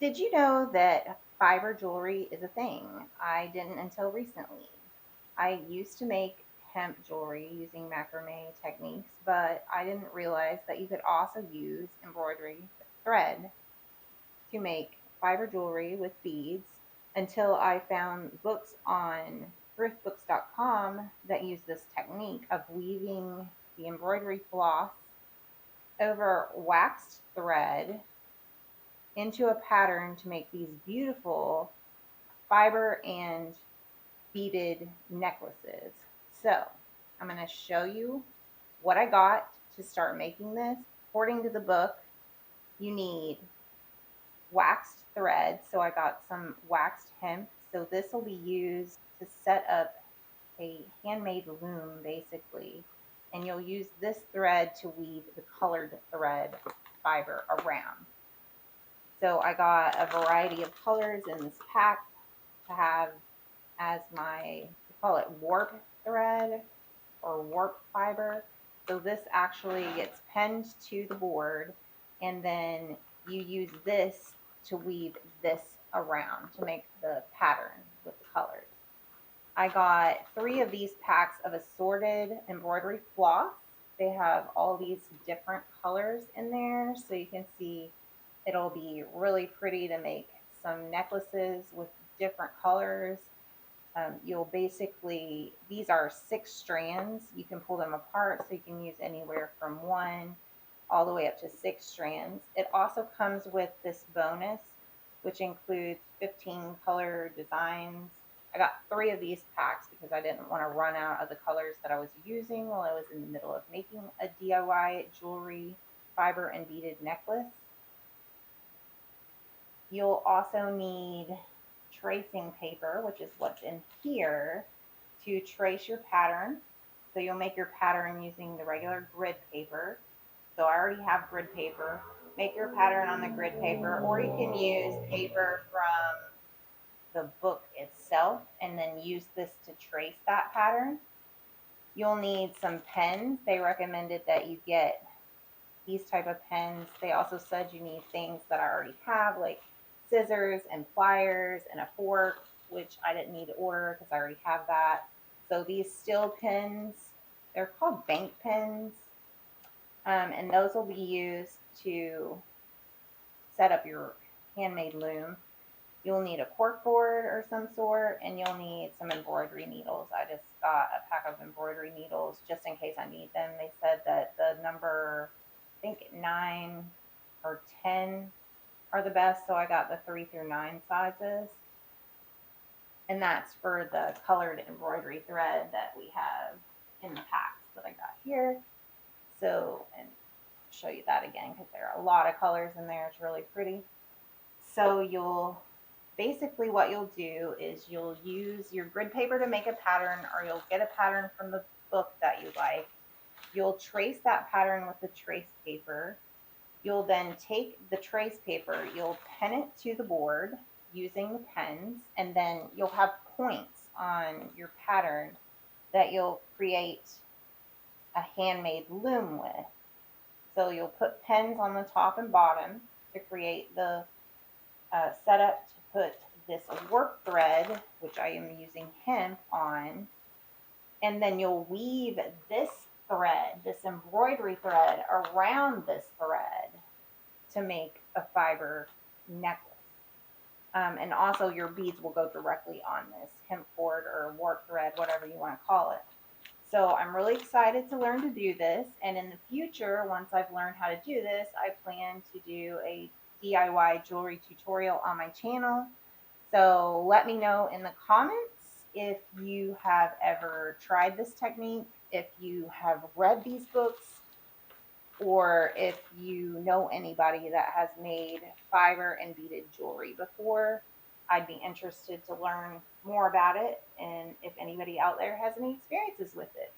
Did you know that fiber jewelry is a thing? I didn't until recently. I used to make hemp jewelry using macrame techniques, but I didn't realize that you could also use embroidery thread to make fiber jewelry with beads until I found books on thriftbooks.com that use this technique of weaving the embroidery floss over waxed thread into a pattern to make these beautiful fiber and beaded necklaces. So I'm going to show you what I got to start making this. According to the book, you need waxed thread. So I got some waxed hemp. So this will be used to set up a handmade loom basically. And you'll use this thread to weave the colored thread fiber around. So I got a variety of colors in this pack to have as my, we call it warp thread or warp fiber. So this actually gets pinned to the board, and then you use this to weave this around to make the pattern with the colors. I got 3 of these packs of assorted embroidery floss. They have all these different colors in there, so you can see it'll be really pretty to make some necklaces with different colors. You'll basically, these are 6 strands. You can pull them apart, so you can use anywhere from 1 all the way up to 6 strands. It also comes with this bonus, which includes 15 color designs. I got 3 of these packs because I didn't want to run out of the colors that I was using while I was in the middle of making a DIY jewelry fiber and beaded necklace. You'll also need tracing paper, which is what's in here, to trace your pattern. So you'll make your pattern using the regular grid paper. So I already have grid paper. Make your pattern on the grid paper, or you can use paper from the book itself and then use this to trace that pattern. You'll need some pens. They recommended that you get these type of pens. They also said you need things that I already have, like scissors and pliers and a fork, which I didn't need to order because I already have that. So these steel pins, they're called bank pens, and those will be used to set up your handmade loom. You'll need a cork board or some sort, and you'll need some embroidery needles. I just got a pack of embroidery needles just in case I need them. They said that the number, I think 9 or 10 are the best, so I got the 3 through 9 sizes. And that's for the colored embroidery thread that we have in the packs that I got here. So, and show you that again because there are a lot of colors in there. It's really pretty. So you'll basically what you'll do is you'll use your grid paper to make a pattern, or you'll get a pattern from the book that you like. You'll trace that pattern with the trace paper. You'll then take the trace paper, you'll pen it to the board using the pens, and then you'll have points on your pattern that you'll create a handmade loom with. So you'll put pens on the top and bottom to create the setup to put this warp thread, which I am using hemp on, and then you'll weave this thread, this embroidery thread, around this thread to make a fiber necklace. And also your beads will go directly on this hemp cord or warp thread, whatever you want to call it. So I'm really excited to learn to do this. And in the future, once I've learned how to do this, I plan to do a DIY jewelry tutorial on my channel. So let me know in the comments if you have ever tried this technique, if you have read these books, or if you know anybody that has made fiber and beaded jewelry before. I'd be interested to learn more about it and if anybody out there has any experiences with it.